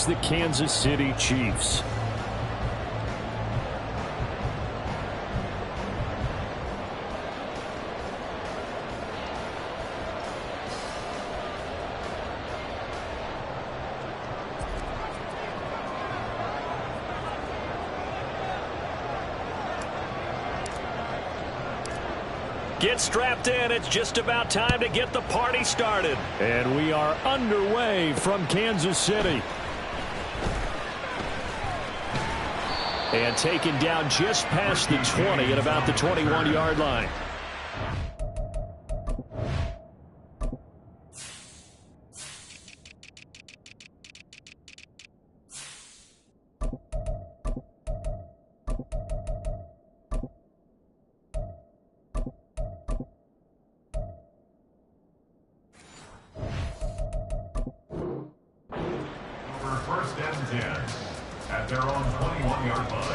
brings the Kansas City Chiefs. Get strapped in. It's just about time to get the party started. And we are underway from Kansas City. And taken down just past the 20 at about the 21-yard line. First and 10 at their own 21-yard line.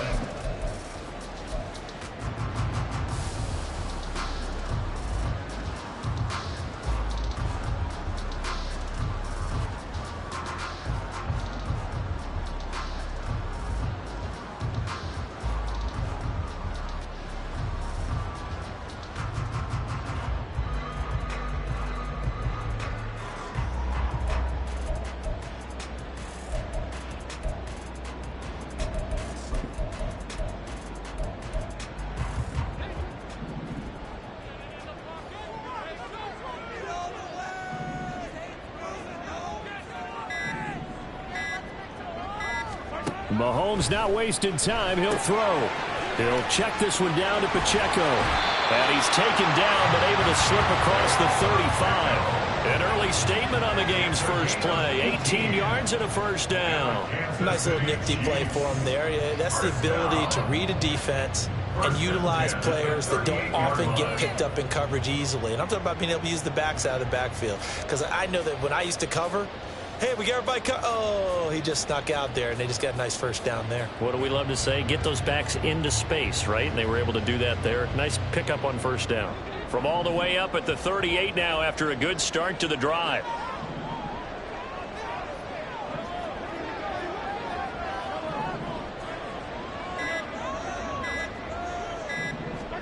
Mahomes not wasting time. He'll throw. He'll check this one down to Pacheco. And he's taken down but able to slip across the 35. An early statement on the game's first play. 18 yards and a first down. Nice little nifty play for him there. Yeah, that's the ability to read a defense and utilize players that don't often get picked up in coverage easily. And I'm talking about being able to use the backs out of the backfield. Because I know that when I used to cover, hey, we got everybody oh, he just snuck out there, and they just got a nice first down there. What do we love to say? Get those backs into space, right? And they were able to do that there. Nice pickup on first down. From all the way up at the 38 now after a good start to the drive.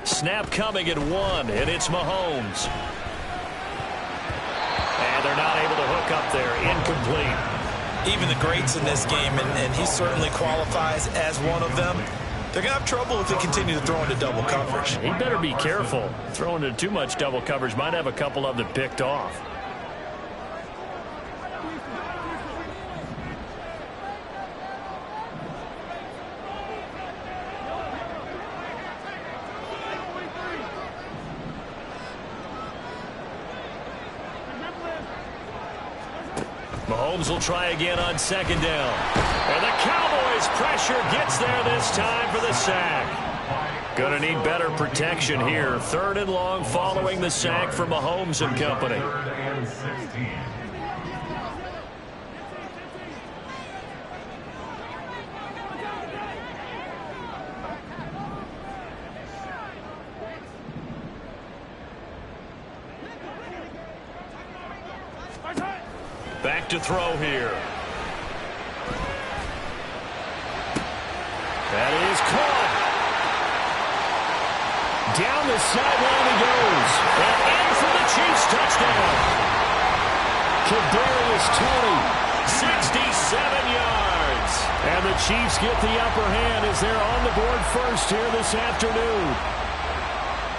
Snap coming at 1, and it's Mahomes. And they're not able to hook up there. Incomplete. Even the greats in this game, and he certainly qualifies as one of them, they're going to have trouble if they continue to throw into double coverage. He better be careful. Throwing into too much double coverage might have a couple of them picked off. Mahomes will try again on second down. And the Cowboys' pressure gets there this time for the sack. Going to need better protection here. 3rd and long following the sack for Mahomes and company. Back to throw here. That is caught. Down the sideline he goes. And in for the Chiefs touchdown. Kadarius Toney, 67 yards. And the Chiefs get the upper hand as they're on the board first here this afternoon.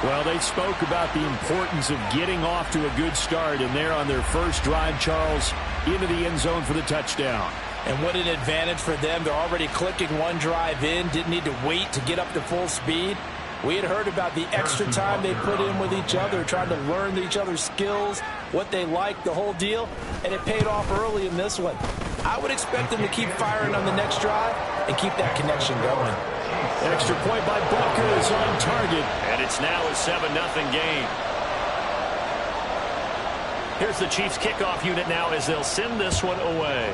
Well, they spoke about the importance of getting off to a good start, and they're on their first drive, Charles, into the end zone for the touchdown. And what an advantage for them. They're already clicking one drive in, didn't need to wait to get up to full speed. We had heard about the extra time they put in with each other, trying to learn each other's skills, what they like, the whole deal, and it paid off early in this one. I would expect them to keep firing on the next drive and keep that connection going. Extra point by Butker is on target. And it's now a 7-0 game. Here's the Chiefs kickoff unit now as they'll send this one away.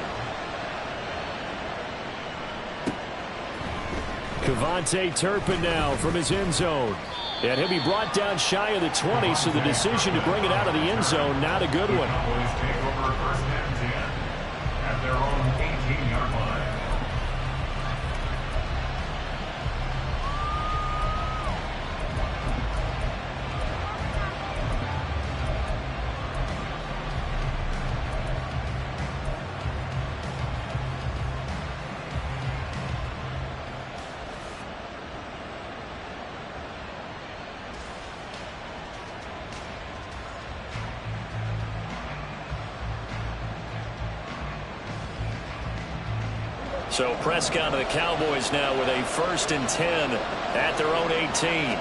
Kevontae Turpin now from his end zone. And he'll be brought down shy of the 20, so the decision to bring it out of the end zone, not a good one. Cowboys take over 1st and 10 at their own 18-yard line. So Prescott and the Cowboys now with a 1st and 10 at their own 18.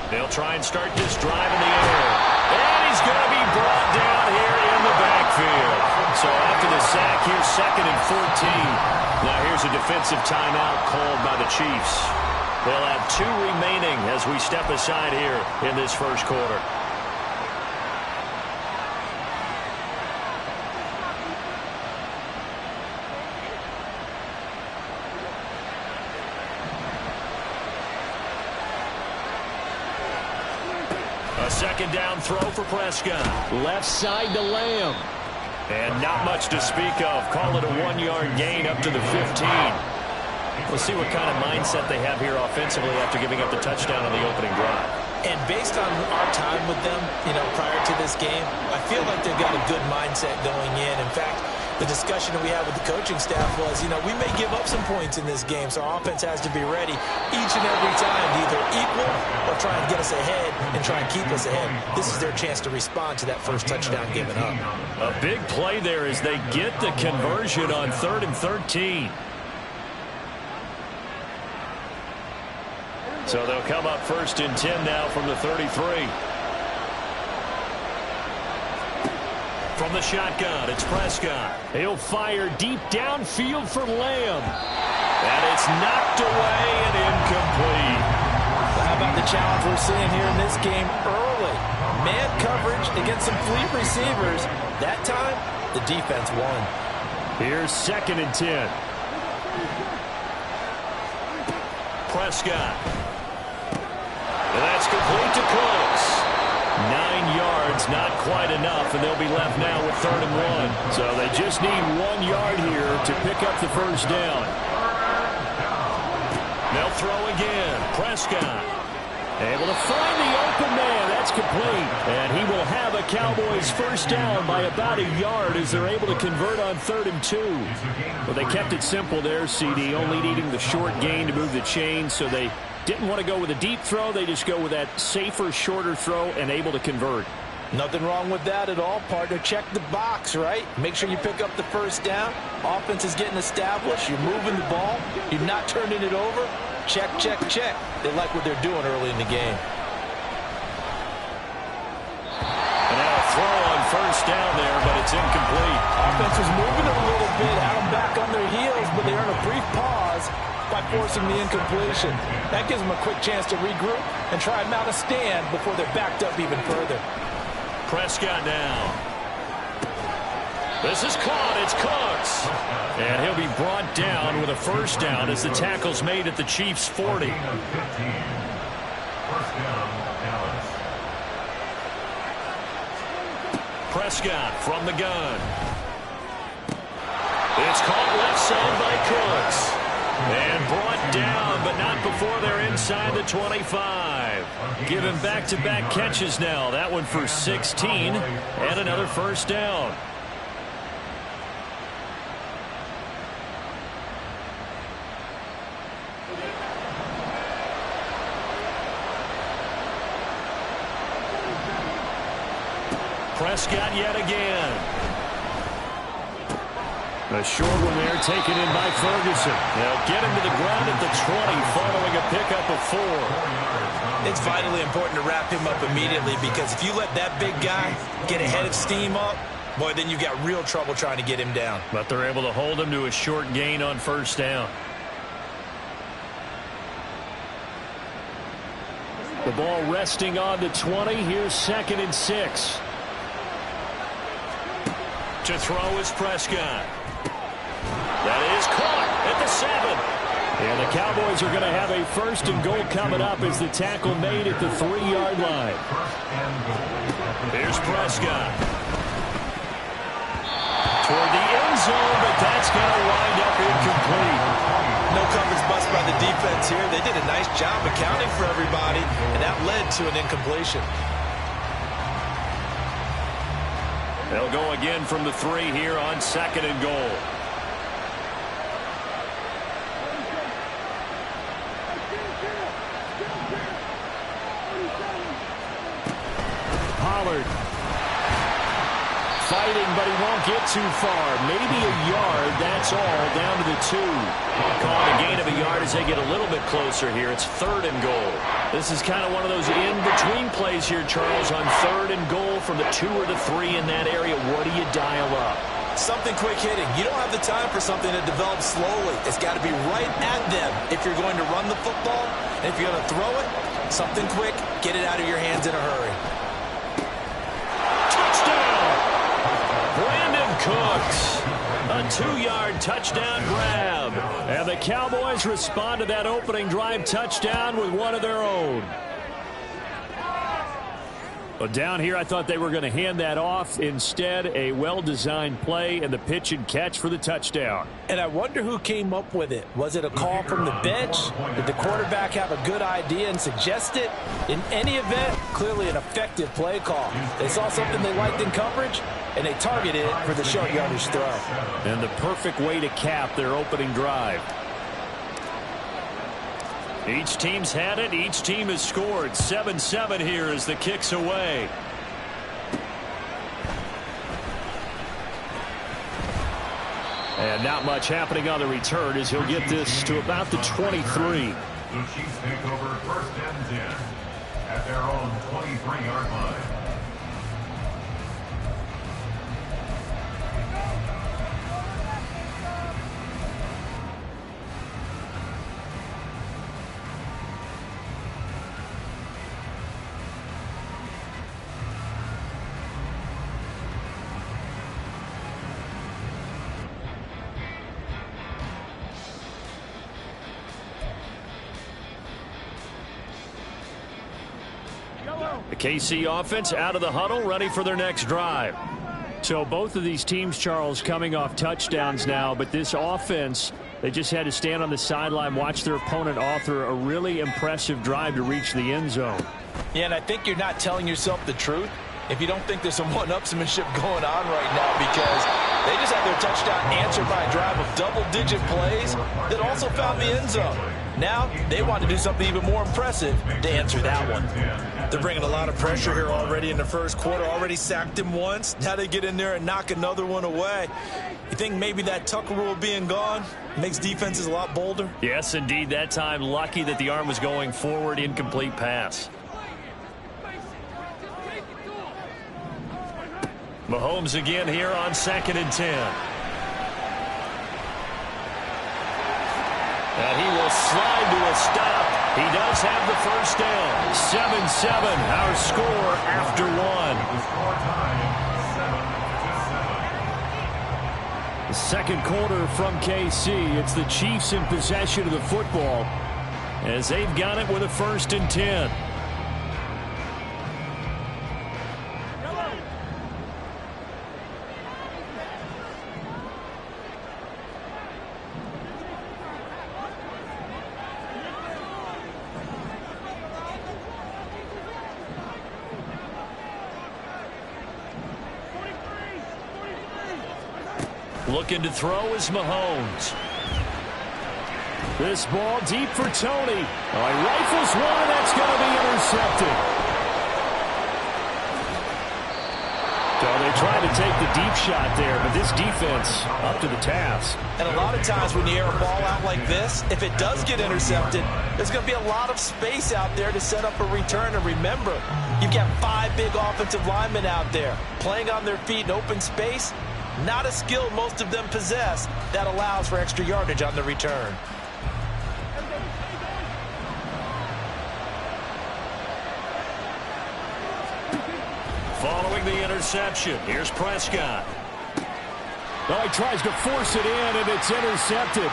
They'll try and start this drive in the air. And he's going to be brought down here in the backfield. So after the sack, here's 2nd and 14. Now here's a defensive timeout called by the Chiefs. They'll have 2 remaining as we step aside here in this first quarter. A 2nd down throw for Prescott. Left side to Lamb. And not much to speak of. Call it a 1-yard gain up to the 15. We'll see what kind of mindset they have here offensively after giving up the touchdown on the opening drive. And based on our time with them, prior to this game, I feel like they've got a good mindset going in. In fact, the discussion that we had with the coaching staff was, we may give up some points in this game, so our offense has to be ready each and every time to either equal or try and get us ahead and try and keep us ahead. This is their chance to respond to that first touchdown given up. A big play there as they get the conversion on 3rd and 13. So they'll come up 1st and 10 now from the 33. From the shotgun, it's Prescott. He'll fire deep downfield for Lamb. And it's knocked away and incomplete. How about the challenge we're seeing here in this game early? Man coverage against some fleet receivers. That time, the defense won. Here's 2nd and 10. Prescott. And that's complete to Cooks. 9 yards, not quite enough, and they'll be left now with 3rd and 1. So they just need 1 yard here to pick up the first down. They'll throw again. Prescott. Able to find the open man. That's complete. And he will have a Cowboys first down by about a yard as they're able to convert on 3rd and 2. Well, they kept it simple there, CD, only needing the short gain to move the chain, so they didn't want to go with a deep throw. They just go with that safer, shorter throw and able to convert. Nothing wrong with that at all, partner. Check the box, right? Make sure you pick up the first down. Offense is getting established. You're moving the ball. You're not turning it over. Check, check, check. They like what they're doing early in the game. And now a throw on 1st down there, but it's incomplete. Offense was moving it a little bit, had them back on their heels, but they earn a brief pause by forcing the incompletion. That gives them a quick chance to regroup and try and mount a stand before they're backed up even further. Prescott now. This is caught. It's Cooks. And he'll be brought down with a first down as the tackle's made at the Chiefs' 40. First down, Dallas. Prescott from the gun. It's caught left side by Cooks. And brought down, but not before they're inside the 25. Given back-to-back catches now. That one for 16 and another first down. Prescott yet again. A short one there taken in by Ferguson. They'll get him to the ground at the 20 following a pickup of 4. It's vitally important to wrap him up immediately because if you let that big guy get ahead of steam up, boy, then you've got real trouble trying to get him down. But they're able to hold him to a short gain on first down. The ball resting on the 20. Here's 2nd and 6. To throw is Prescott. That is caught at the 7. And the Cowboys are going to have a 1st and goal coming up as the tackle made at the 3-yard line. Here's Prescott. Toward the end zone, but that's going to wind up incomplete. No coverage bust by the defense here. They did a nice job accounting for everybody, and that led to an incompletion. They'll go again from the 3 here on 2nd and goal. Pollard fighting, but he won't won't get too far. Maybe a yard, that's all, down to the 2. Calling a gain of a yard as they get a little bit closer here. It's 3rd and goal. This is kind of one of those in-between plays here, Charles, on 3rd and goal from the 2 or the 3 in that area. What do you dial up? Something quick hitting. You don't have the time for something to develop slowly. It's got to be right at them if you're going to run the football. And if you're going to throw it, something quick, get it out of your hands in a hurry. Touchdown! Brandon Cooks. A 2-yard touchdown grab. And the Cowboys respond to that opening drive touchdown with one of their own. But down here, I thought they were going to hand that off. Instead, a well-designed play and the pitch and catch for the touchdown. And I wonder who came up with it. Was it a call from the bench? Did the quarterback have a good idea and suggest it? In any event, clearly an effective play call. They saw something they liked in coverage, and they targeted it for the short yardage throw. And the perfect way to cap their opening drive. Each team's had it. Each team has scored. 7-7 here as the kick's away. And not much happening on the return as he'll get this to about the 23. The Chiefs take over 1st and 10 at their own 23-yard line. The KC offense out of the huddle, ready for their next drive. So both of these teams, Charles, coming off touchdowns now, but this offense, they just had to stand on the sideline, watch their opponent author a really impressive drive to reach the end zone. Yeah, and I think you're not telling yourself the truth if you don't think there's some one-upsmanship going on right now, because they just had their touchdown answered by a drive of double-digit plays that also found the end zone. Now they want to do something even more impressive to answer that one. They're bringing a lot of pressure here already in the first quarter. Already sacked him once. Now they get in there and knock another one away. You think maybe that Tucker rule being gone makes defenses a lot bolder? Yes, indeed. That time, lucky that the arm was going forward. Incomplete pass. Mahomes again here on 2nd and 10. And he will slide to a stop. He does have the first down. 7-7, our score after 1. The second quarter from KC. It's the Chiefs in possession of the football as they've got it with a 1st and 10. Looking to throw is Mahomes. This ball deep for Tony. Oh, he rifles one, and that's going to be intercepted. So they tried to take the deep shot there, but this defense up to the task. And a lot of times when you air a ball out like this, if it does get intercepted, there's going to be a lot of space out there to set up a return. And remember, you've got 5 big offensive linemen out there playing on their feet in open space. Not a skill most of them possess that allows for extra yardage on the return. Following the interception, here's Prescott. Oh, he tries to force it in, and it's intercepted.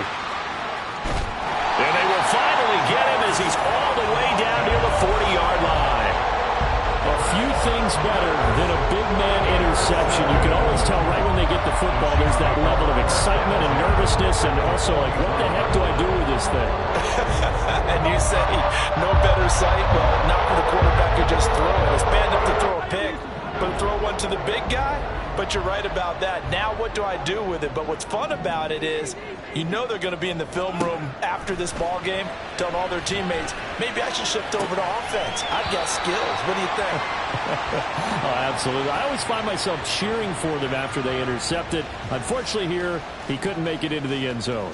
And they will finally get him as he's all the way down near the 40-yard line. A few things better than a big man interception. You can always tell right when they get the football, there's that level of excitement and nervousness, and also like, what the heck do I do with this thing? And you say, no better sight? Well, not for the quarterback to just throw it. It's bad enough to throw a pick. but throw one to the big guy. But you're right about that. Now what do I do with it? But what's fun about it is you know they're going to be in the film room after this ball game telling all their teammates, maybe I should shift over to offense. I've got skills. What do you think? Oh, absolutely. I always find myself cheering for them after they intercept it. Unfortunately here, he couldn't make it into the end zone.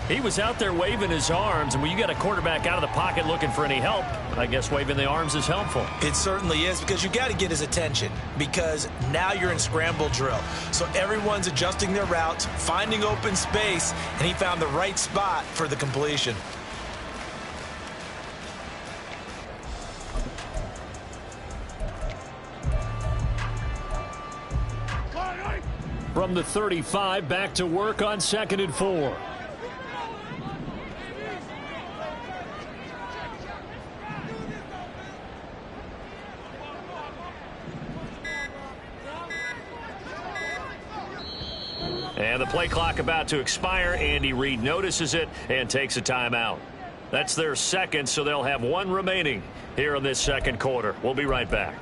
He was out there waving his arms, and when you get a quarterback out of the pocket looking for any help, I guess waving the arms is helpful. It certainly is, because you got to get his attention, because now you're in scramble drill. So everyone's adjusting their routes, finding open space, and he found the right spot for the completion. From the 35, back to work on 2nd and 4. And the play clock about to expire. Andy Reid notices it and takes a timeout. That's their second, so they'll have one remaining here in this second quarter. We'll be right back.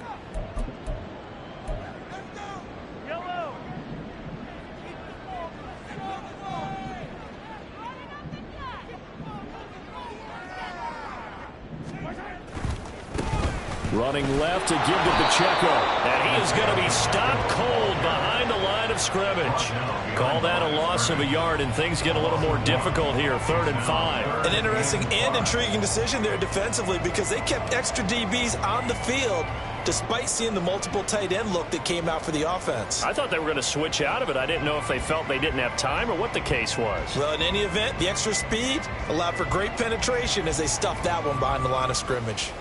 Running left to give to Pacheco. And he is going to be stopped cold behind the line of scrimmage. Call that a loss of a yard, and things get a little more difficult here, 3rd and 5. An interesting and intriguing decision there defensively, because they kept extra DBs on the field despite seeing the multiple tight end look that came out for the offense. I thought they were going to switch out of it. I didn't know if they felt they didn't have time or what the case was. Well, in any event, the extra speed allowed for great penetration as they stuffed that one behind the line of scrimmage.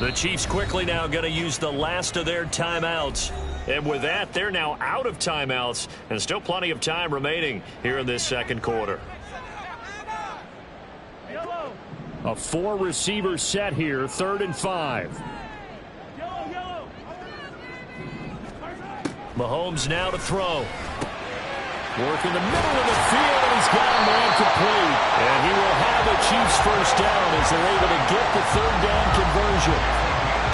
The Chiefs quickly now going to use the last of their timeouts. And with that, they're now out of timeouts, and still plenty of time remaining here in this second quarter. A 4-receiver set here, 3rd and 5. Mahomes now to throw. Work in the middle of the field, and he's got a man complete. And he will have the Chiefs first down as they're able to get the 3rd down conversion.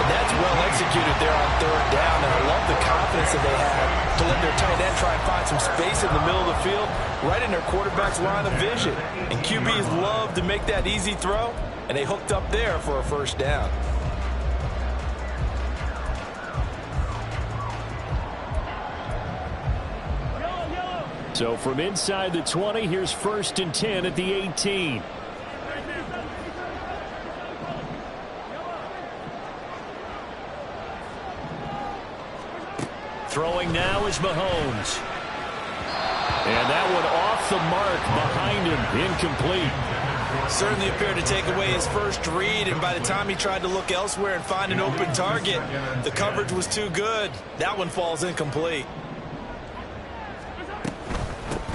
And that's well executed there on 3rd down, and I love the confidence that they had to let their tight end try and find some space in the middle of the field, right in their quarterback's line of vision. And QBs love to make that easy throw, and they hooked up there for a first down. So from inside the 20, here's 1st and 10 at the 18. Throwing now is Mahomes. And that one off the mark behind him, incomplete. Certainly appeared to take away his first read, and by the time he tried to look elsewhere and find an open target, the coverage was too good. That one falls incomplete.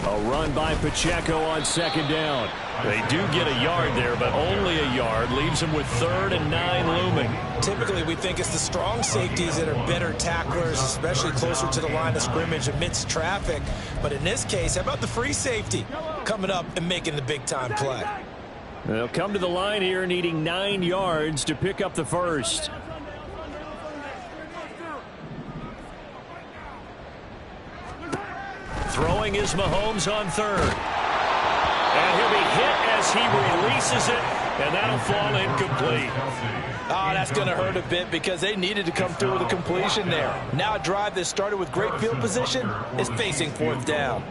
A run by Pacheco on 2nd down. They do get a yard there, but only a yard. Leaves them with 3rd and 9 looming. Typically, we think it's the strong safeties that are better tacklers, especially closer to the line of scrimmage amidst traffic. But in this case, how about the free safety coming up and making the big-time play? They'll come to the line here needing 9 yards to pick up the first. Throwing is Mahomes on 3rd. And he'll be hit as he releases it, and that'll fall incomplete. Oh, that's going to hurt a bit because they needed to come through with a completion there. Now a drive that started with great field position is facing 4th down.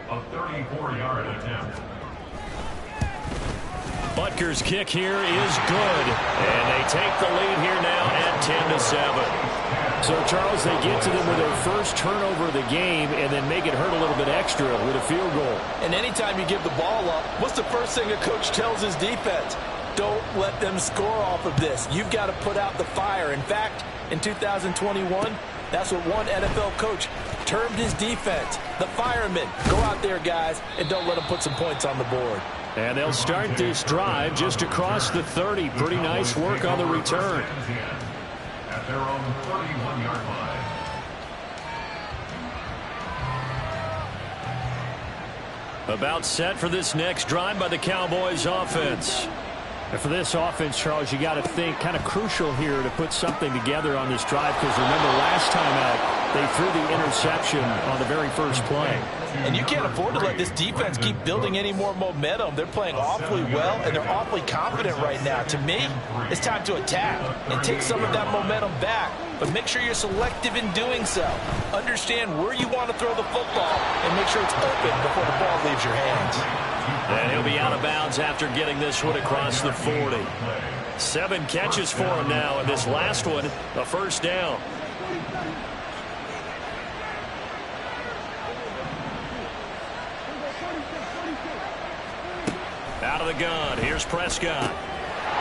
A 34-yard attempt. Butker's kick here is good, and they take the lead here now at 10-7. So, Charles, they get to them with their first turnover of the game and then make it hurt a little bit extra with a field goal. And anytime you give the ball up, what's the first thing a coach tells his defense? Don't let them score off of this. You've got to put out the fire. In fact, in 2021, that's what one NFL coach termed his defense, the firemen. Go out there, guys, and don't let them put some points on the board. And they'll start this drive just across the 30. Pretty nice work on the return. At their own 31-yard line. About set for this next drive by the Cowboys offense. And for this offense, Charles, you got to think kind of crucial here to put something together on this drive, because remember last time out they threw the interception on the very first play. And you can't afford to let this defense keep building any more momentum. They're playing awfully well, and they're awfully confident right now. To me, it's time to attack and take some of that momentum back, but make sure you're selective in doing so. Understand where you want to throw the football and make sure it's open before the ball leaves your hands. And he'll be out of bounds after getting this one across the 40. 7 catches for him now, and this last one, a first down. Out of the gun, here's Prescott.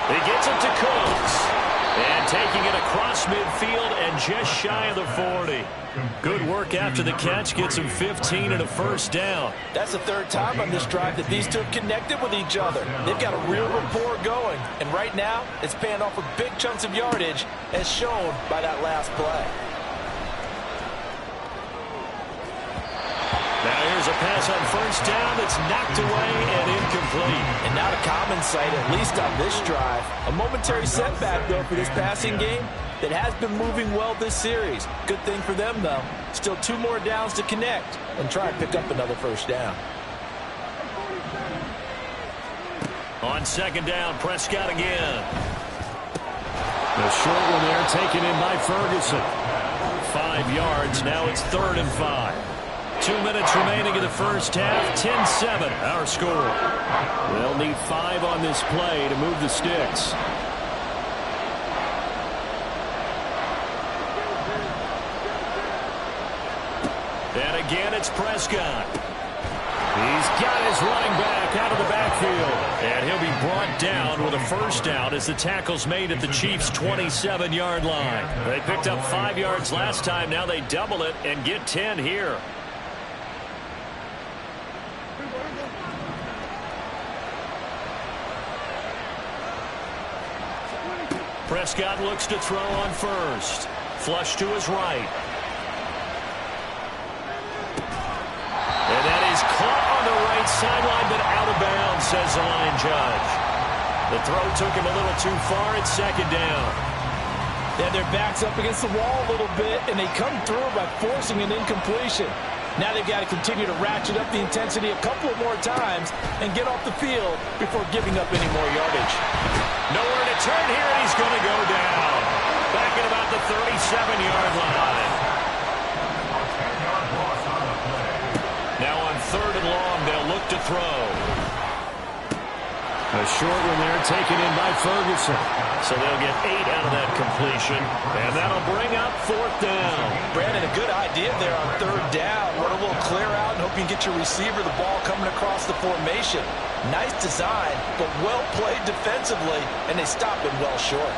He gets it to Cooks. And taking it across midfield and just shy of the 40. Good work after the catch. Gets him 15 and a first down. That's the third time on this drive that these two have connected with each other. They've got a real rapport going. And right now, it's paying off with big chunks of yardage, as shown by that last play. Now here's a pass on first down that's knocked away and incomplete. And not a common sight, at least on this drive. A momentary setback, though, for this passing game that has been moving well this series. Good thing for them, though. Still 2 more downs to connect and try and pick up another first down. On second down, Prescott again. The short one there taken in by Ferguson. 5 yards. Now it's 3rd and 5. 2 minutes remaining in the first half. 10-7, our score. They'll need 5 on this play to move the sticks. And again, it's Prescott. He's got his running back out of the backfield. And he'll be brought down with a first down as the tackle's made at the Chiefs' 27-yard line. They picked up 5 yards last time. Now they double it and get 10 here. Prescott looks to throw on first. Flush to his right. And that is caught on the right sideline, but out of bounds, says the line judge. The throw took him a little too far. It's second down. They have their backs up against the wall a little bit, and they come through by forcing an incompletion. Now they've got to continue to ratchet up the intensity a couple of more times and get off the field before giving up any more yardage. Nowhere to turn here, and he's going to go down. Back at about the 37-yard line. Now on 3rd and long, they'll look to throw. A short one there taken in by Ferguson. So they'll get 8 out of that completion, and that'll bring up 4th down. Brandon, a good idea there on 3rd down. Run a little clear out and hope you can get your receiver the ball coming across the formation. Nice design, but well played defensively, and they stop it well short.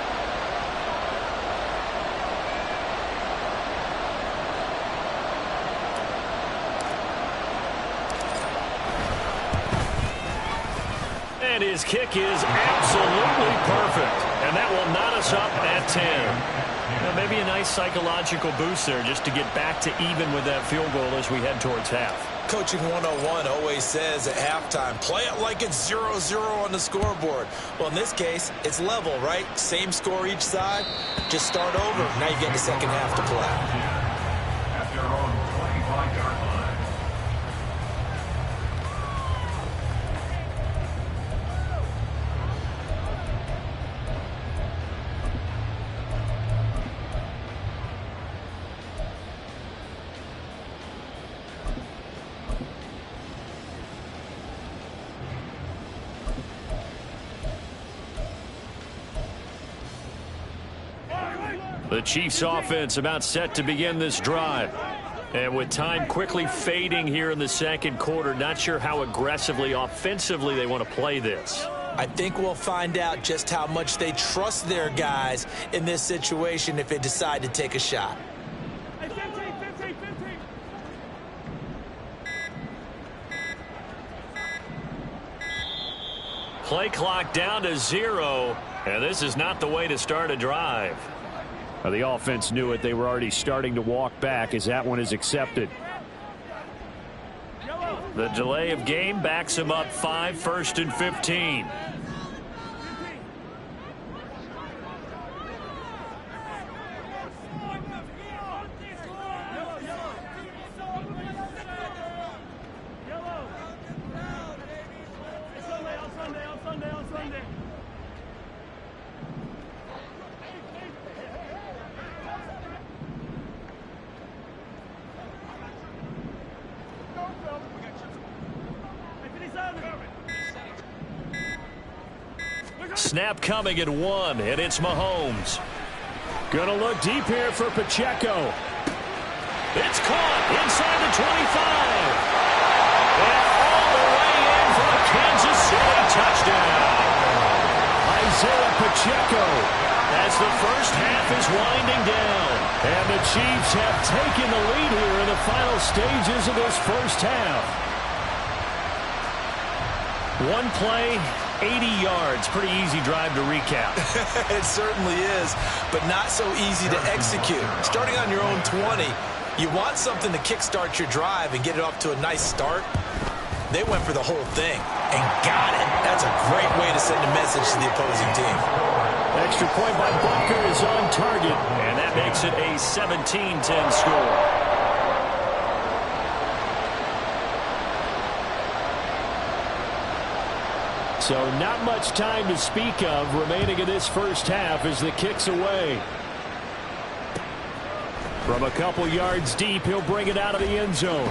And his kick is absolutely perfect. And that will knot us up at 10. Now, maybe a nice psychological boost there just to get back to even with that field goal as we head towards half. Coaching 101 always says at halftime, play it like it's 0-0 on the scoreboard. Well, in this case, it's level, right? Same score each side. Just start over. Now you get the second half to play. At their own 25-yard line. The Chiefs offense about set to begin this drive. And with time quickly fading here in the second quarter, not sure how aggressively, offensively they want to play this. I think we'll find out just how much they trust their guys in this situation if they decide to take a shot. Play clock down to 0, and this is not the way to start a drive. The offense knew it. They were already starting to walk back as that one is accepted. The delay of game backs him up 5, 1st and 15. Snap coming at 1, and it's Mahomes. Gonna look deep here for Pacheco. It's caught inside the 25. And all the way in for a Kansas City touchdown. Isaiah Pacheco As the first half is winding down. and the Chiefs have taken the lead here in the final stages of this first half. One play, 80 yards. Pretty easy drive to recap. It certainly is, but not so easy to execute. Starting on your own 20, you want something to kickstart your drive and get it off to a nice start. They went for the whole thing and got it. That's a great way to send a message to the opposing team. Extra point by Butker is on target. And that makes it a 17-10 score. So not much time to speak of remaining in this first half as the kick's away. From a couple yards deep, he'll bring it out of the end zone.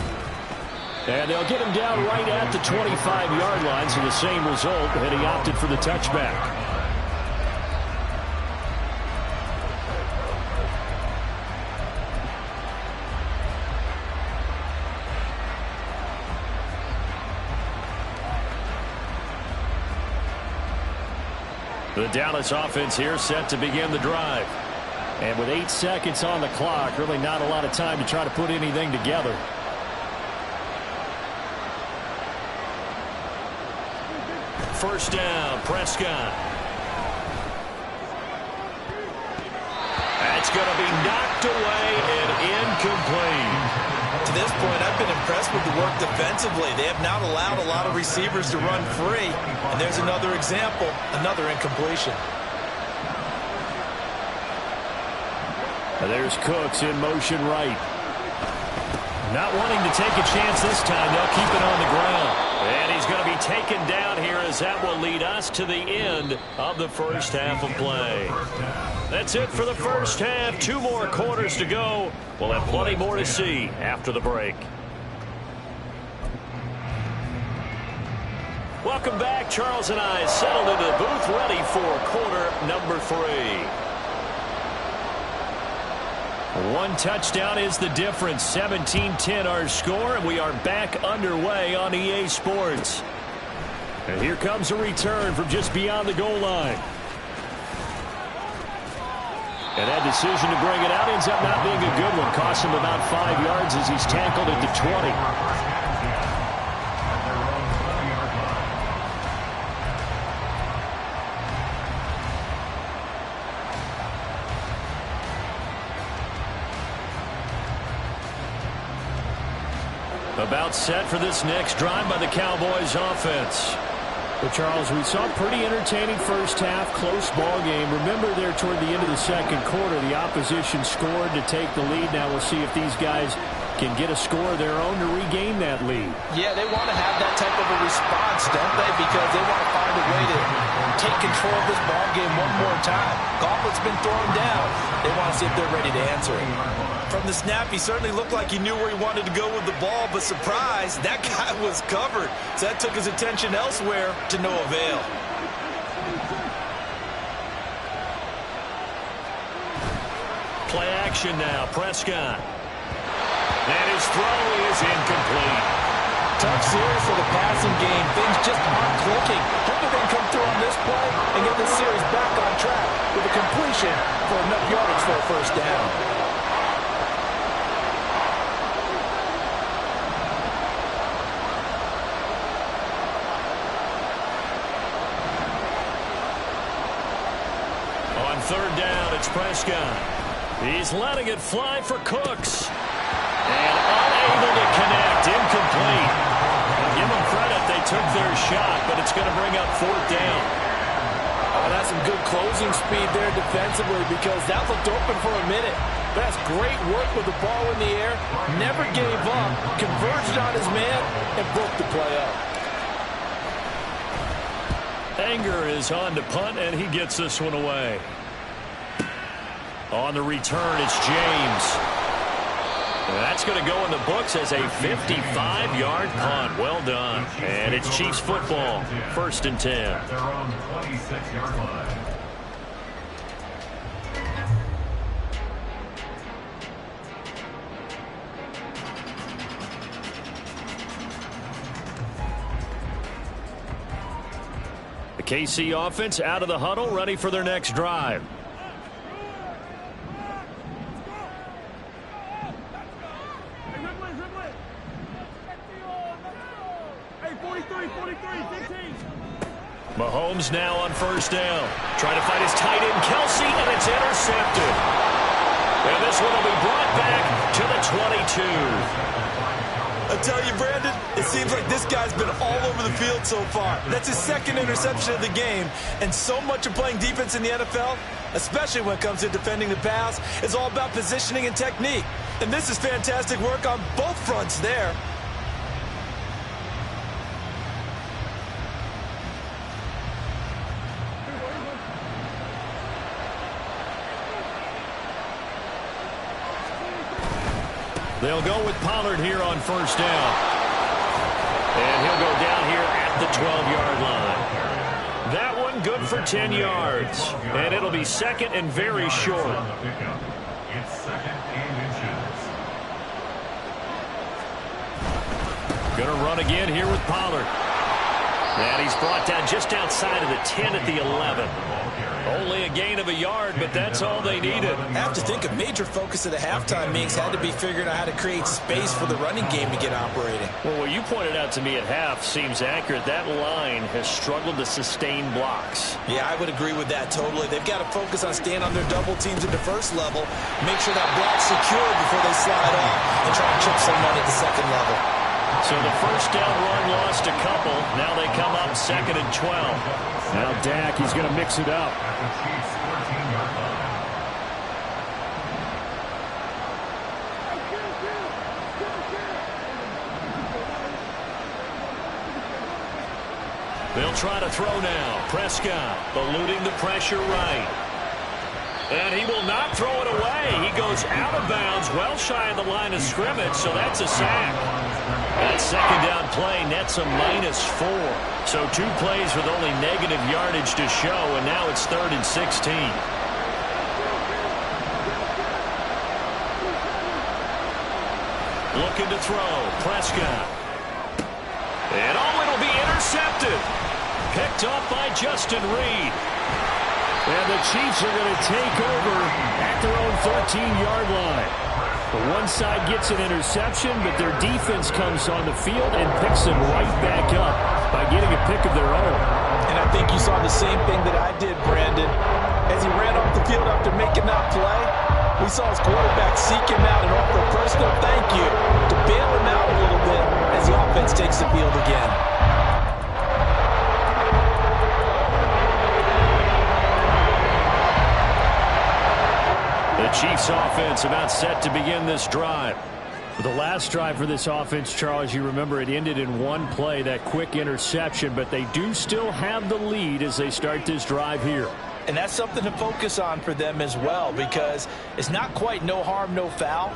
And they'll get him down right at the 25-yard line, so the same result, and he opted for the touchback. The Dallas offense here set to begin the drive. And with 8 seconds on the clock, really not a lot of time to try to put anything together. First down, Prescott. That's going to be knocked away and incomplete. To this point, I've been impressed with the work defensively. They have not allowed a lot of receivers to run free. And there's another example, another incompletion. There's Cooks in motion right. Not wanting to take a chance this time. They'll keep it on the ground. And he's going to be taken down here as that will lead us to the end of the first half of play. That's it for the first half. 2 more quarters to go. We'll have plenty more to see after the break. Welcome back. Charles and I settled into the booth ready for quarter number 3. 1 touchdown is the difference. 17-10 our score, and we are back underway on EA Sports. And here comes a return from just beyond the goal line. And that decision to bring it out ends up not being a good one. Cost him about 5 yards as he's tackled at the 20. About set for this next drive by the Cowboys offense. Well, Charles, we saw a pretty entertaining first half, close ball game. Remember there toward the end of the second quarter, the opposition scored to take the lead. Now we'll see if these guys can get a score of their own to regain that lead. Yeah, they want to have that type of a response, don't they? Because they want to find a way to take control of this ball game one more time. Gauntlet's been thrown down. They want to see if they're ready to answer it. From the snap, he certainly looked like he knew where he wanted to go with the ball, but surprise, that guy was covered. So that took his attention elsewhere to no avail. Play action now, Prescott. And his throw is incomplete. Tough series for the passing game. Things just aren't clicking. Hopefully they can come through on this play and get this series back on track with a completion for enough yardage for a first down. On third down, it's Prescott. He's letting it fly for Cooks. And unable to connect. Incomplete. took their shot, but it's going to bring up fourth down. Oh, that's some good closing speed there defensively because that looked open for a minute. But that's great work with the ball in the air. Never gave up, converged on his man, and broke the play up. Anger is on to punt, and he gets this one away. On the return, it's James. And that's going to go in the books as a 55-yard punt. Well done. And it's Chiefs football, 1st and 10. At their own 26-yard line. The KC offense out of the huddle, ready for their next drive. Mahomes now on 1st down. Trying to find his tight end, Kelsey, and it's intercepted. And this one will be brought back to the 22. I tell you, Brandon, it seems like this guy's been all over the field so far. That's his 2nd interception of the game. And so much of playing defense in the NFL, especially when it comes to defending the pass, is all about positioning and technique. And this is fantastic work on both fronts there. They'll go with Pollard here on 1st down. And he'll go down here at the 12-yard line. That one good for 10 yards. And it'll be 2nd and very short. It's 2nd and inches. Going to run again here with Pollard. And he's brought down just outside of the 10 at the 11. Only a gain of a yard, but that's all they needed. I have to think a major focus of the halftime meetings had to be figuring out how to create space for the running game to get operating. Well, what you pointed out to me at half seems accurate. That line has struggled to sustain blocks. Yeah, I would agree with that totally. They've got to focus on staying on their double teams at the 1st level, make sure that block's secure before they slide off and try to chip someone at the 2nd level. So the 1st down run lost a couple. Now they come up 2nd and 12. Now Dak, he's going to mix it up. At the Chiefs' 14-yard line. They'll try to throw now. Prescott eluding the pressure right. And he will not throw it away. He goes out of bounds, well shy of the line of scrimmage, so that's a sack. That 2nd down play nets a -4. So 2 plays with only negative yardage to show, and now it's 3rd and 16. Looking to throw. Prescott. And it'll be intercepted. Picked up by Justin Reed. And the Chiefs are going to take over at their own 13-yard line. The one side gets an interception, but their defense comes on the field and picks them right back up by getting a pick of their own. And I think you saw the same thing that I did, Brandon. As he ran off the field after making that play, we saw his quarterback seek him out and offer a personal thank you to bail him out a little bit as the offense takes the field again. The Chiefs offense about set to begin this drive. The last drive for this offense, Charles, you remember it ended in one play, that quick interception, but they do still have the lead as they start this drive here. And that's something to focus on for them as well, because it's not quite no harm, no foul,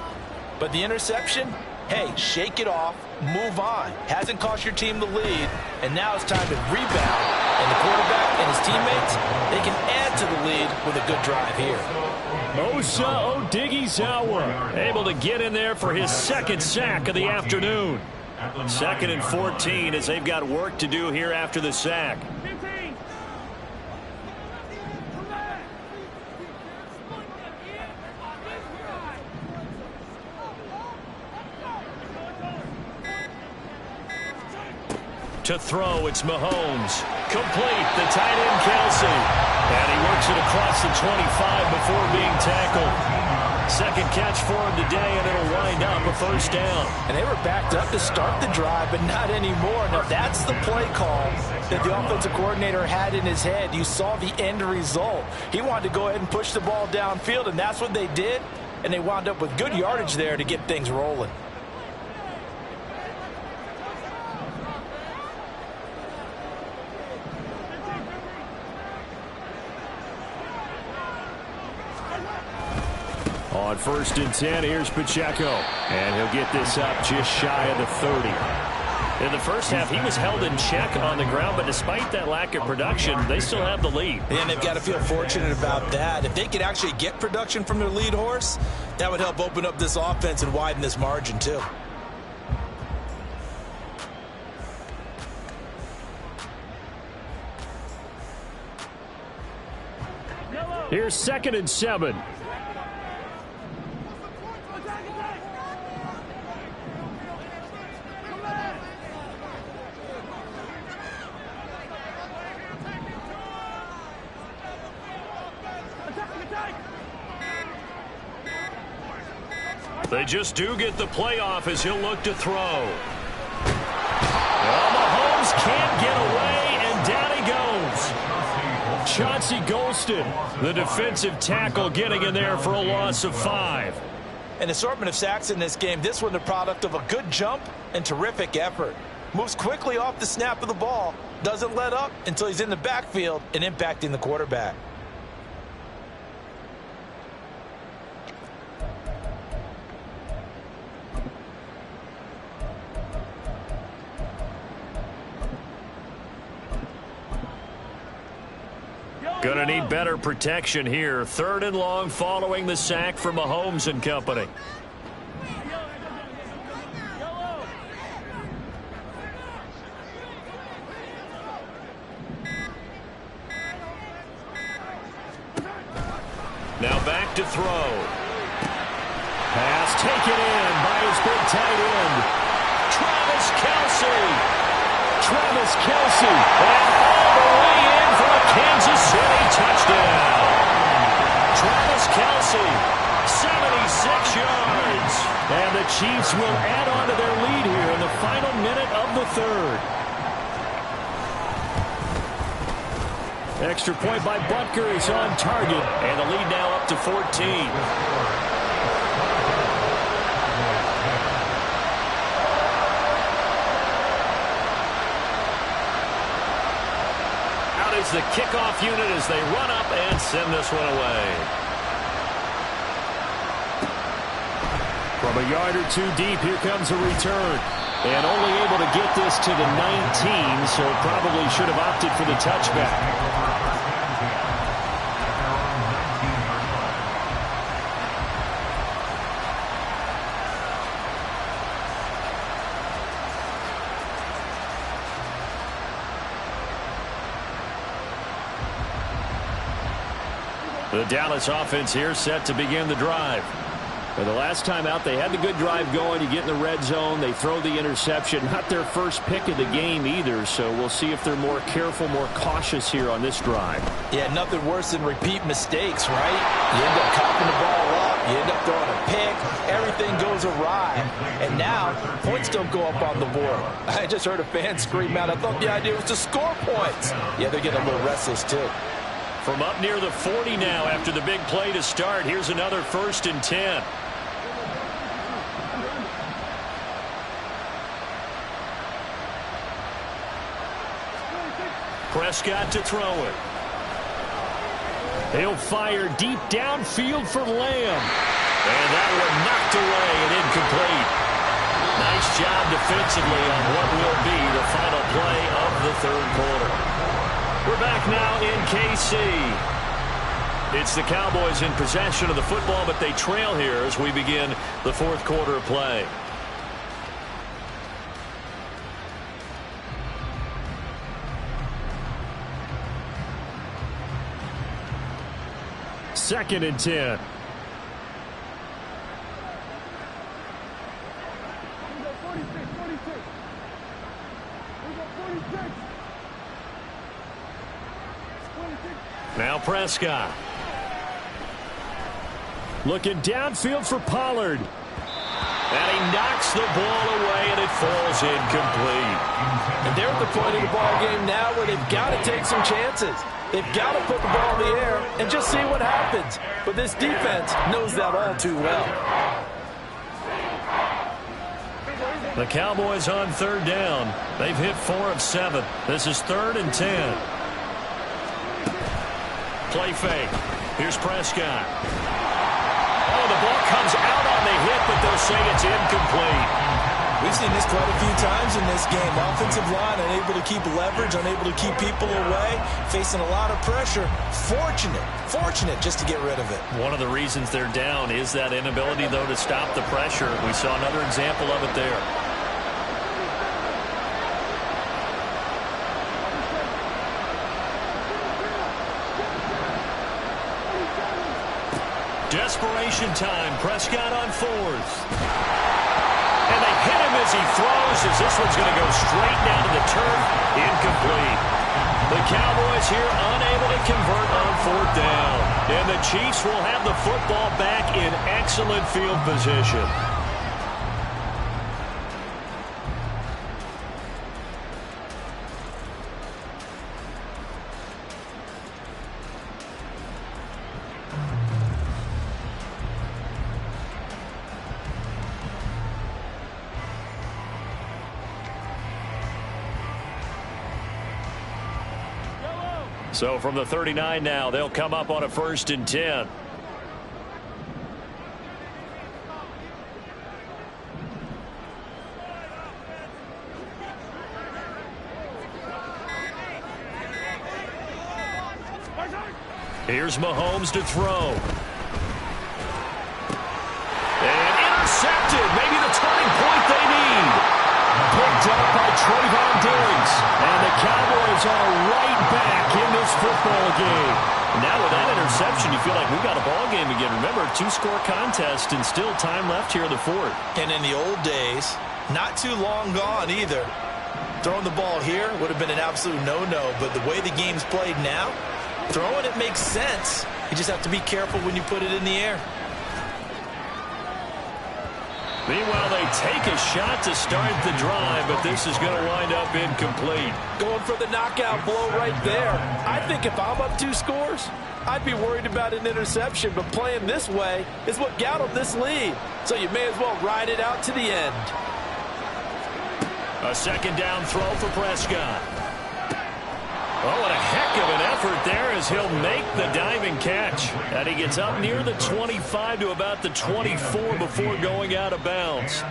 but the interception, hey, shake it off, move on. Hasn't cost your team the lead, and now it's time to rebound. And the quarterback and his teammates, they can add to the lead with a good drive here. Osa Odighizuwa able to get in there for his 2nd sack of the afternoon. 2nd and 14 as they've got work to do here after the sack. To throw, it's Mahomes. Complete, the tight end Kelsey. And he works it across the 25 before being tackled. Second catch for him today, and it'll wind up a first down. And they were backed up to start the drive, but not anymore. Now, that's the play call that the offensive coordinator had in his head. You saw the end result. He wanted to go ahead and push the ball downfield, and that's what they did. And they wound up with good yardage there to get things rolling. On 1st and 10, here's Pacheco. And he'll get this up just shy of the 30. In the first half, he was held in check on the ground, but despite that lack of production, they still have the lead. And they've got to feel fortunate about that. If they could actually get production from their lead horse, that would help open up this offense and widen this margin too. Here's 2nd and 7. They just do get the playoff as he'll look to throw. Well, Mahomes can't get away, and down he goes. Chauncey Golston, The defensive tackle getting in there for a loss of 5. An assortment of sacks in this game. This one the product of a good jump and terrific effort. Moves quickly off the snap of the ball. Doesn't let up until he's in the backfield and impacting the quarterback. Gonna need better protection here. 3rd and long following the sack from Mahomes and company. Now back to throw. pass taken in by his big tight end, Travis Kelce. Travis Kelce. And all the way in for a Kansas City touchdown. Travis Kelce, 76 yards. And the Chiefs will add on to their lead here in the final minute of the 3rd. Extra point by Butker is on target. And the lead now up to 14. Is the kickoff unit as they run up and send this one away. From a yard or two deep, here comes a return. And only able to get this to the 19, so probably should have opted for the touchback. The Dallas offense here set to begin the drive. Well, the last time out, they had the good drive going. You get in the red zone, they throw the interception. Not their first pick of the game either, so we'll see if they're more careful, more cautious here on this drive. Yeah, nothing worse than repeat mistakes, right? You end up cocking the ball up, you end up throwing a pick, everything goes awry. And now, points don't go up on the board. I just heard a fan scream out, I thought the idea was to score points. Yeah, they're getting a little restless too. From up near the 40 now after the big play to start. Here's another 1st and 10. Prescott to throw it. He'll fire deep downfield for Lamb. And that one knocked away and incomplete. Nice job defensively on what will be the final play of the 3rd quarter. We're back now in KC. It's the Cowboys in possession of the football, but they trail here as we begin the 4th quarter of play. Second and 10. Now Prescott. Looking downfield for Pollard. And he knocks the ball away, and it falls incomplete. And they're at the point of the ball game now where they've got to take some chances. They've got to put the ball in the air and just see what happens. But this defense knows that all too well. The Cowboys on 3rd down. They've hit 4 of 7. This is 3rd and 10. Play fake. Here's Prescott. Oh, the ball comes out on the hit, but they'll say it's incomplete. We've seen this quite a few times in this game. Offensive line unable to keep leverage, unable to keep people away, facing a lot of pressure. Fortunate just to get rid of it. One of the reasons they're down is that inability, though, to stop the pressure. We saw another example of it there. Desperation time. Prescott on 4th. And they hit him as he throws, as this one's going to go straight down to the turf. Incomplete. The Cowboys here unable to convert on 4th down. And the Chiefs will have the football back in excellent field position. So from the 39 now, they'll come up on a 1st and 10. Here's Mahomes to throw. And intercepted. Maybe the turning point they need. Picked up by Trayvon Diggs. And the Cowboys are right back in this football game. Now with that interception, you feel like we got a ball game again. Remember, 2-score contest and still time left here in the 4th. And in the old days, not too long gone either. Throwing the ball here would have been an absolute no-no. But the way the game's played now, throwing it makes sense. You just have to be careful when you put it in the air. Meanwhile, they take a shot to start the drive, but this is going to wind up incomplete. Going for the knockout blow right there. I think if I'm up 2 scores, I'd be worried about an interception, but playing this way is what got them this lead. So you may as well ride it out to the end. A 2nd down throw for Prescott. Oh, and a heck of an effort there as he'll make the diving catch. And he gets up near the 25 to about the 24 before going out of bounds.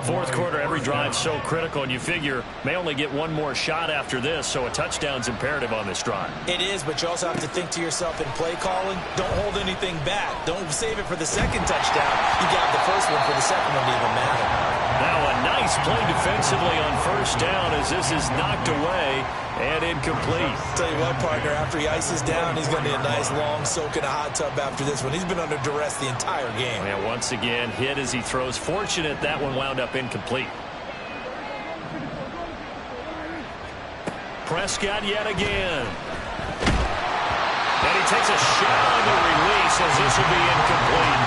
4th quarter, every drive so critical, and you figure may only get one more shot after this, so a touchdown's imperative on this drive. It is, but you also have to think to yourself in play calling, don't hold anything back. Don't save it for the 2nd touchdown. You got the first one for the 2nd one to even matter. Now a nice play defensively on 1st down as this is knocked away and incomplete. Tell you what, partner, after he ices down, he's going to be a nice long soak in a hot tub after this one. He's been under duress the entire game. And once again, hit as he throws. Fortunate that one wound up incomplete. Prescott yet again. And he takes a shot on the release as this will be incomplete.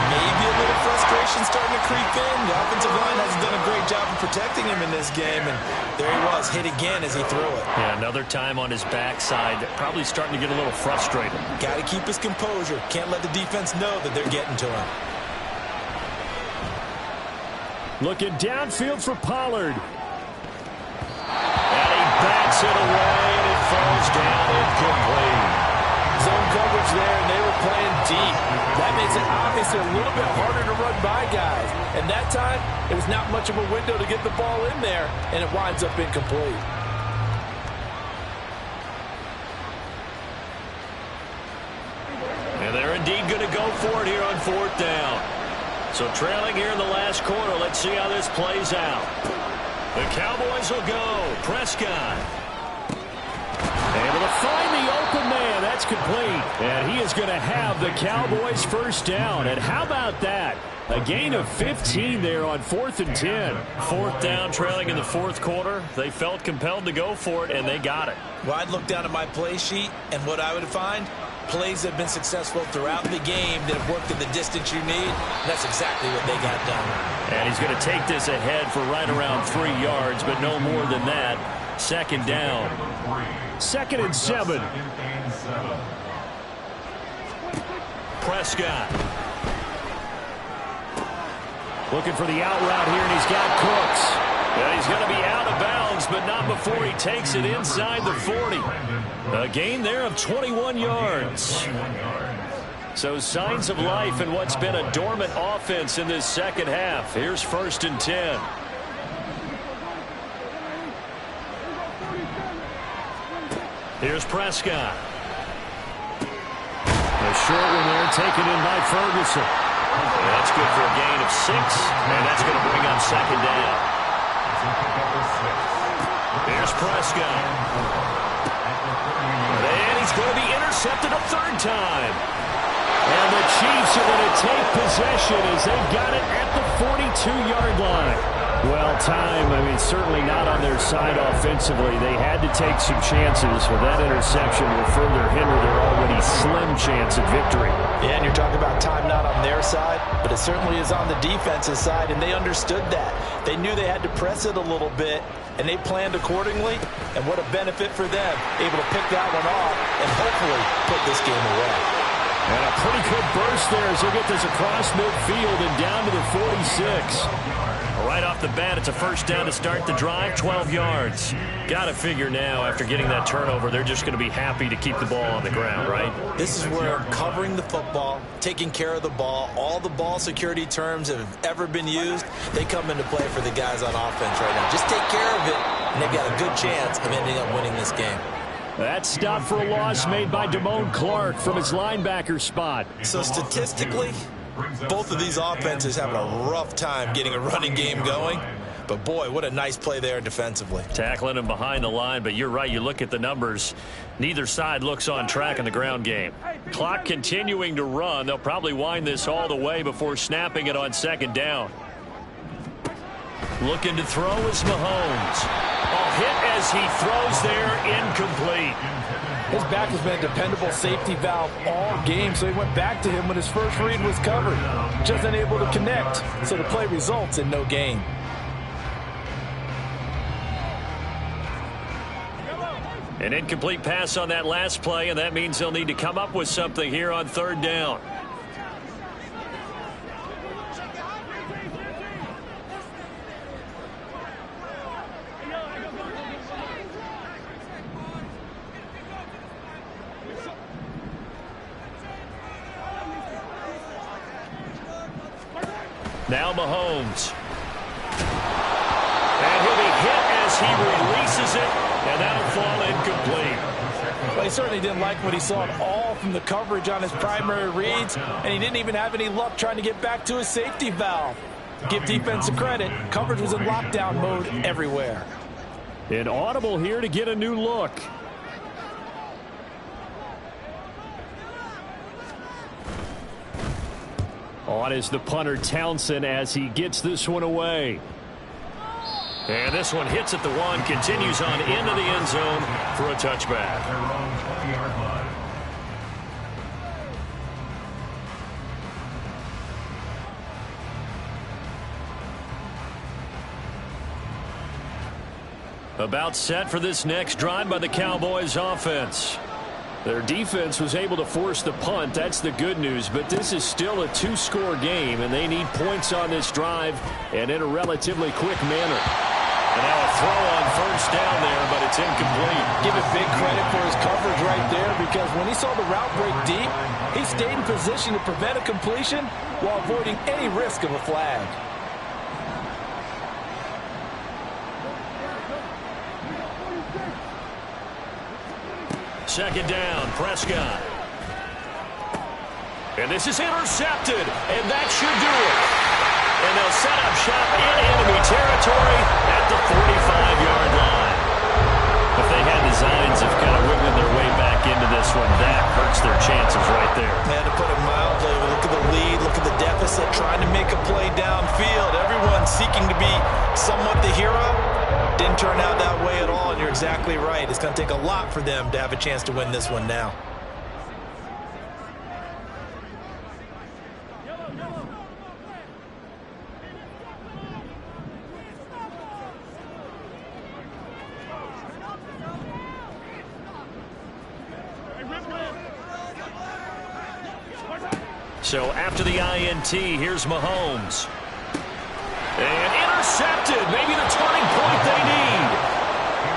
Maybe a little frustration starting to creep in. The offensive line hasn't done a great job of protecting him in this game, and there he was, hit again as he threw it. Yeah, another time on his backside, probably starting to get a little frustrated. Got to keep his composure. Can't let the defense know that they're getting to him. Looking downfield for Pollard. And he bats it away, and it falls down incomplete. Zone coverage there, and they were playing deep. That makes it obviously a little bit harder to run by guys. And that time, it was not much of a window to get the ball in there, and it winds up incomplete. And they're indeed going to go for it here on 4th down. So trailing here in the last quarter, let's see how this plays out. The Cowboys will go. Prescott. Able to find the open man. That's complete. And he is going to have the Cowboys 1st down. And how about that? A gain of 15 there on 4th and 10. 4th down, trailing in the 4th quarter. They felt compelled to go for it, and they got it. Well, I'd look down at my play sheet, and what I would find, plays have been successful throughout the game that have worked in the distance you need. That's exactly what they got done. And he's going to take this ahead for right around 3 yards, but no more than that. Second down. 2nd and 7. Prescott. Looking for the out route here, and he's got Cooks. And he's going to be out of bounds, but not before he takes it inside the 40. A gain there of 21 yards. So signs of life in what's been a dormant offense in this second half. Here's 1st and 10. Here's Prescott. A short one there, taken in by Ferguson. And that's good for a gain of 6, and that's going to bring up 2nd down. Here's Prescott. And he's going to be intercepted a 3rd time. And the Chiefs are going to take possession as they've got it at the 42-yard line. Well, certainly not on their side offensively. They had to take some chances, but that interception will further hinder their already slim chance at victory. Yeah, and you're talking about time not on their side, but it certainly is on the defensive side, and they understood that. They knew they had to press it a little bit, and they planned accordingly, and what a benefit for them, able to pick that one off and hopefully put this game away. And a pretty good burst there as he'll get this across midfield and down to the 46. Right off the bat, it's a 1st down to start the drive, 12 yards. Got to figure now, after getting that turnover, they're just going to be happy to keep the ball on the ground, right? This is where covering the football, taking care of the ball, all the ball security terms that have ever been used, they come into play for the guys on offense right now. Just take care of it, and they've got a good chance of ending up winning this game. That stop for a loss made by Damone Clark from his linebacker spot. So statistically, both of these offenses having a rough time getting a running game going. But, boy, what a nice play there defensively. Tackling him behind the line, but you're right. You look at the numbers. Neither side looks on track in the ground game. Clock continuing to run. They'll probably wind this all the way before snapping it on 2nd down. Looking to throw is Mahomes. A hit as he throws there, incomplete. His back has been a dependable safety valve all game, so he went back to him when his first read was covered. Just unable to connect, so the play results in no gain. An incomplete pass on that last play, and that means they'll need to come up with something here on 3rd down. Now Mahomes. And he'll be hit as he releases it, and that'll fall incomplete. Well, he certainly didn't like what he saw at all from the coverage on his primary reads, and he didn't even have any luck trying to get back to his safety valve. Give defense a credit. Coverage was in lockdown mode everywhere. An audible here to get a new look. On is the punter Townsend as he gets this one away. And this one hits at the 1, continues on into the end zone for a touchback. About set for this next drive by the Cowboys offense. Their defense was able to force the punt. That's the good news. But this is still a 2-score game, and they need points on this drive and in a relatively quick manner. And now a throw on 1st down there, but it's incomplete. Give it big credit for his coverage right there, because when he saw the route break deep, he stayed in position to prevent a completion while avoiding any risk of a flag. Second down, Prescott. And this is intercepted, and that should do it. And they'll set up shop in enemy territory at the 45-yard line. If they had designs of kind of wiggling their way back into this one, that hurts their chances right there. Had to put it mildly. Look at the lead, look at the deficit, trying to make a play downfield. Everyone seeking to be somewhat the hero. Didn't turn out that way at all, and you're exactly right. It's going to take a lot for them to have a chance to win this one now. So after the INT, here's Mahomes. And intercepted. Maybe the turning point they need.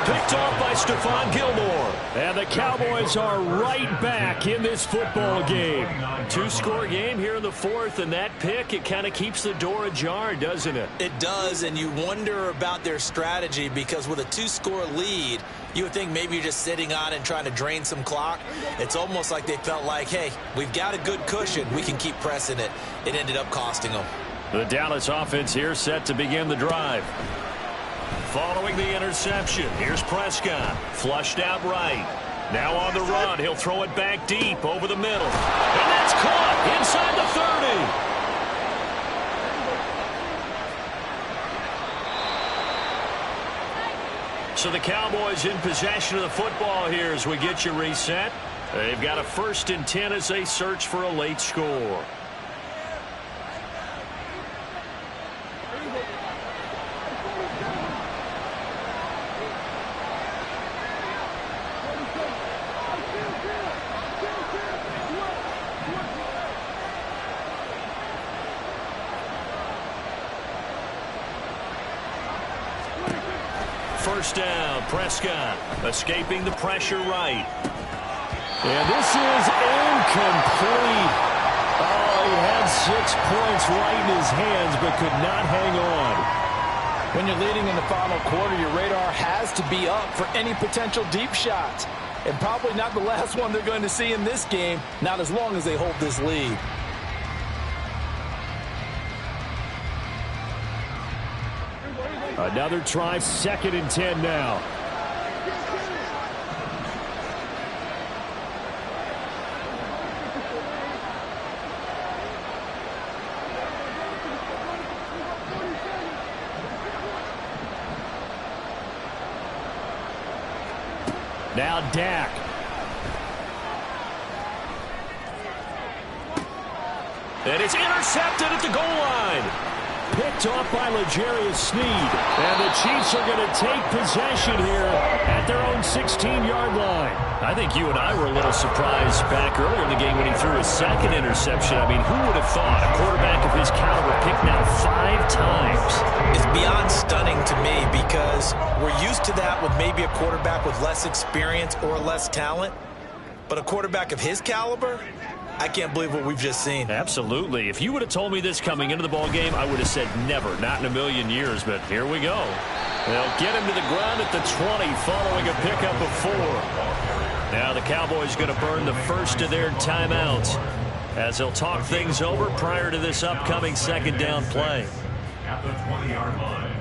Picked off by Stephon Gilmore. And the Cowboys are right back in this football game. Two-score game here in the fourth, and that pick, it kind of keeps the door ajar, doesn't it? It does, and you wonder about their strategy because with a two-score lead, you would think maybe you're just sitting on it and trying to drain some clock. It's almost like they felt like, hey, we've got a good cushion. We can keep pressing it. It ended up costing them. The Dallas offense here set to begin the drive. Following the interception, here's Prescott. Flushed out right. Now on the run, he'll throw it back deep over the middle. And that's caught inside the 30. So the Cowboys in possession of the football here as we get you reset. They've got a 1st and 10 as they search for a late score. First down, Prescott escaping the pressure right. And this is incomplete. Oh, he had 6 points right in his hands, but could not hang on. When you're leading in the final quarter, your radar has to be up for any potential deep shots. And probably not the last one they're going to see in this game, not as long as they hold this lead. Another try, 2nd and 10 now. Now Dak. And it's intercepted at the goal line. Picked off by L'Jarius Sneed. And the Chiefs are going to take possession here at their own 16-yard line. I think you and I were a little surprised back earlier in the game when he threw his 2nd interception. I mean, who would have thought a quarterback of his caliber picked now 5 times? It's beyond stunning to me because we're used to that with maybe a quarterback with less experience or less talent. But a quarterback of his caliber, I can't believe what we've just seen. Absolutely. If you would have told me this coming into the ball game, I would have said never, not in a million years. But here we go. They'll get him to the ground at the 20 following a pickup of 4. Now the Cowboys going to burn the first of their timeouts as they'll talk things over prior to this upcoming 2nd down play. At the 20-yard line.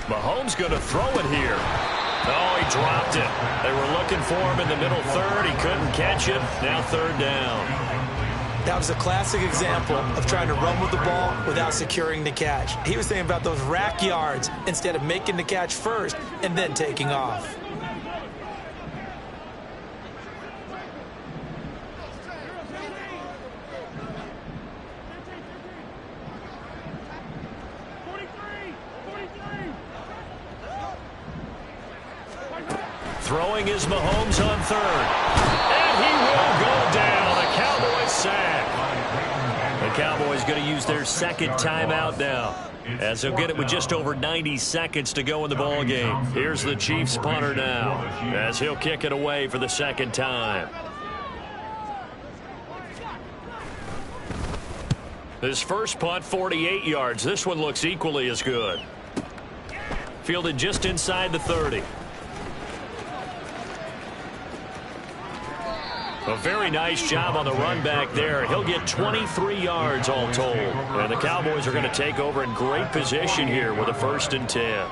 Mahomes going to throw it here. Oh, he dropped it. They were looking for him in the middle 3rd. He couldn't catch it. Now 3rd down. That was a classic example of trying to run with the ball without securing the catch. He was thinking about those rack yards instead of making the catch first and then taking off. Throwing is Mahomes on 3rd. And he will go down. A Cowboys sack. The Cowboys going to use their 2nd timeout now, as they'll get it with just over 90 seconds to go in the ball game. Here's the Chiefs punter now, as he'll kick it away for the 2nd time. His first punt, 48 yards. This one looks equally as good. Fielded just inside the 30. A very nice job on the run back there. He'll get 23 yards all told. And the Cowboys are going to take over in great position here with a 1st and 10.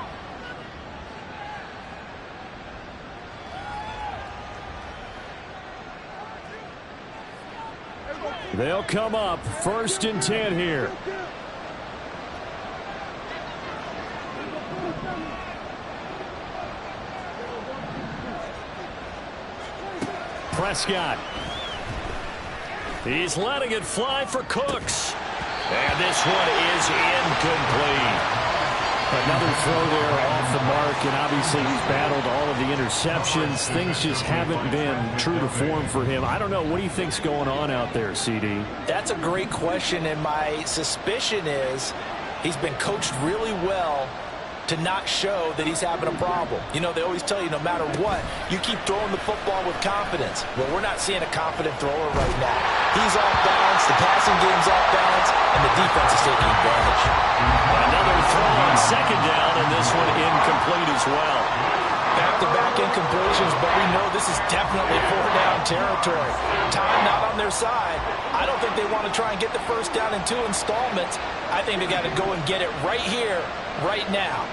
They'll come up 1st and 10 here. Prescott. He's letting it fly for Cooks. And this one is incomplete. Another throw there off the mark, and obviously he's battled all of the interceptions. Things just haven't been true to form for him. I don't know. What do you think's going on out there, CD? That's a great question, and my suspicion is he's been coached really well to not show that he's having a problem. You know, they always tell you no matter what, you keep throwing the football with confidence. Well, we're not seeing a confident thrower right now. He's off balance, the passing game's off balance, and the defense is taking advantage. Another throw on 2nd down, and this one incomplete as well. Back-to-back incompletions, but we know this is definitely 4-down territory. Time not on their side. I don't think they want to try and get the 1st down in 2 installments. I think they got to go and get it right here, right now.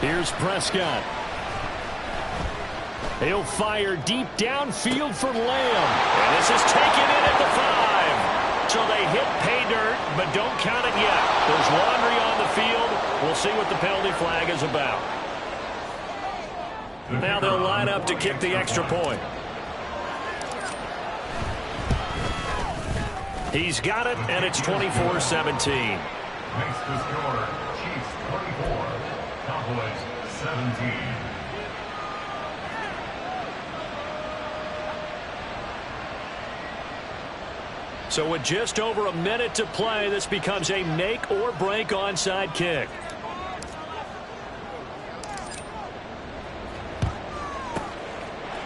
Here's Prescott. He'll fire deep downfield for Lamb. And this is taken in at the 5. So they hit pay dirt, but don't count it yet. There's laundry on the field. We'll see what the penalty flag is about. Now they'll line up to kick the extra point. He's got it, and it's 24-17. Makes the score Chiefs 24, Cowboys 17. So with just over a minute to play, this becomes a make or break onside kick.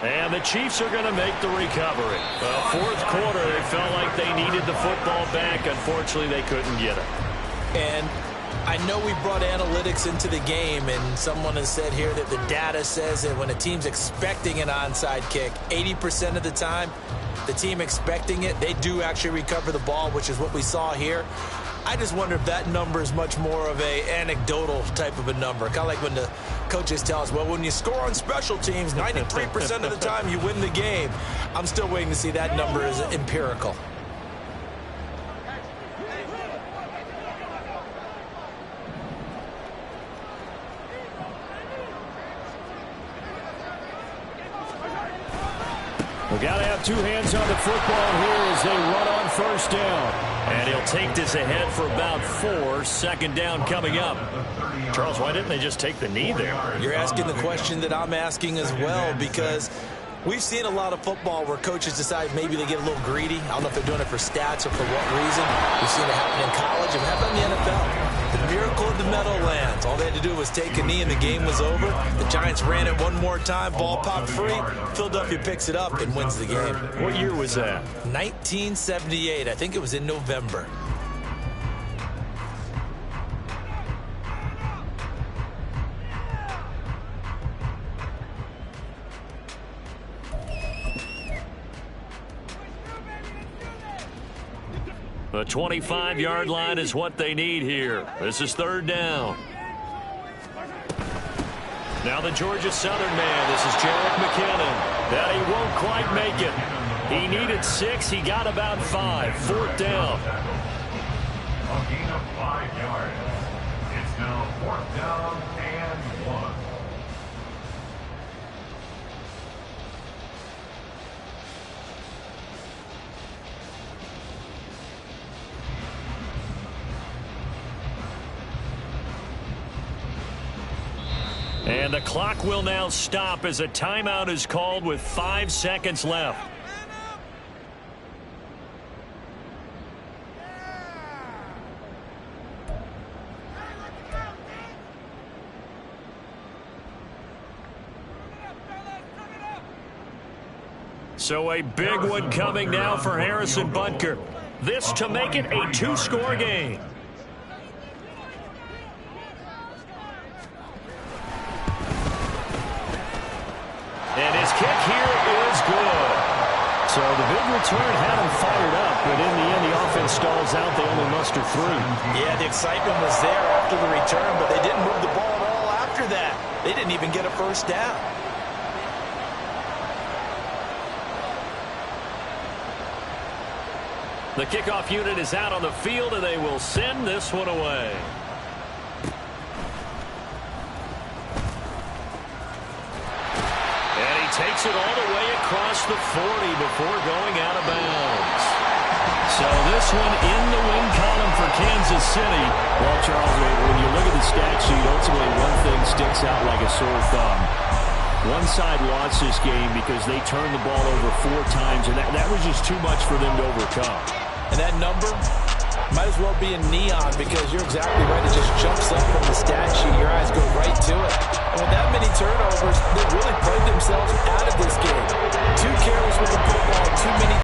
And the Chiefs are going to make the recovery. Well, 4th quarter, they felt like they needed the football back. Unfortunately, they couldn't get it. And I know we brought analytics into the game, and someone has said here that the data says that when a team's expecting an onside kick, 80% of the time, the team expecting it, they do actually recover the ball, which is what we saw here. I just wonder if that number is much more of a anecdotal type of a number. Kind of like when the coaches tell us, well, when you score on special teams, 93% of the time you win the game. I'm still waiting to see that number is empirical. We got to have 2 hands on the football here as they run on 1st down. And he'll take this ahead for about 4. 2nd down coming up. Charles, why didn't they just take the knee there? You're asking the question that I'm asking as well, because we've seen a lot of football where coaches decide maybe they get a little greedy. I don't know if they're doing it for stats or for what reason. We've seen it happen in college and happen in the NFL. The miracle of the Meadowlands. All they had to do was take a knee and the game was over. The Giants ran it one more time. Ball popped free. Philadelphia picks it up and wins the game. What year was that? 1978. I think it was in November. The 25-yard line is what they need here. This is 3rd down. Now the Georgia Southern man. This is Jerick McKinnon. That he won't quite make it. He needed 6. He got about 5. 4th down. A gain of 5 yards. It's now 4th down and 1. And the clock will now stop as a timeout is called with 5 seconds left. So a big one coming now for Harrison Butker. This to make it a 2-score game. And his kick here is good. So the big return had him fired up, but in the end, the offense stalls out. They only muster 3. Yeah, the excitement was there after the return, but they didn't move the ball at all after that. They didn't even get a 1st down. The kickoff unit is out on the field, and they will send this one away. And he takes it all the way across the 40 before going out of bounds. So this one in the win column for Kansas City. Well, Charles, when you look at the stat sheet, ultimately one thing sticks out like a sore thumb. One side lost this game because they turned the ball over 4 times, and that was just too much for them to overcome. And that number might as well be in neon because you're exactly right. It just jumps up from the stat sheet. Your eyes go right to it. And with that many turnovers, they really played themselves